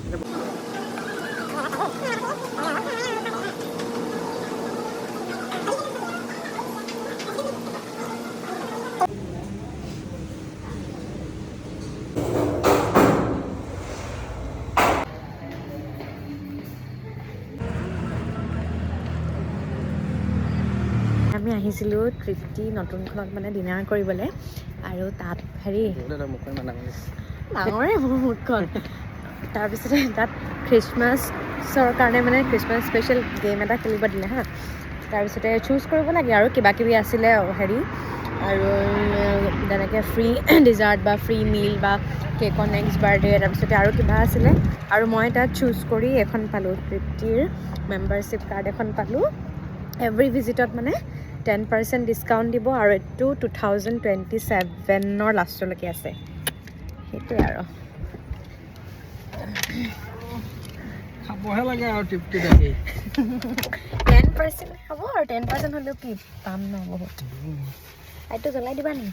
আমি আহিছিলোঁ তৃপ্তি নতুনখনত মানে ডিনাৰ কৰিবলৈ আৰু তাত হেৰি ডাঙৰে মোৰ মুখখন তাৰপিছতে তাত খ্ৰীষ্টমাছৰ কাৰণে মানে খ্ৰীষ্টমাছ স্পেচিয়েল গেম এটা খেলিব দিলে হা তাৰপিছতে চুজ কৰিব লাগে আৰু কিবা কিবি আছিলে হেৰি আৰু তেনেকৈ ফ্ৰী ডিজাৰ্ট বা ফ্ৰী মিল বা কেকৰ নেক্সট বাৰ্থডে তাৰপিছতে আৰু কিবা আছিলে আৰু মই তাত চুজ কৰি এখন পালোঁ তৃপ্তিৰ মেম্বাৰশ্বিপ কাৰ্ড এখন পালোঁ এভৰি ভিজিটত মানে 10% ডিছকাউণ্ট দিব আৰু এইটো 2027 লাষ্টলৈকে আছে সেইটোৱে আৰু খাবহে লাগে আৰু তৃপ্তি থাকি 10% হ'ব আৰু 10% হ'লেও কি পাম ন বহুত এইটো জ্বলাই দিবা নি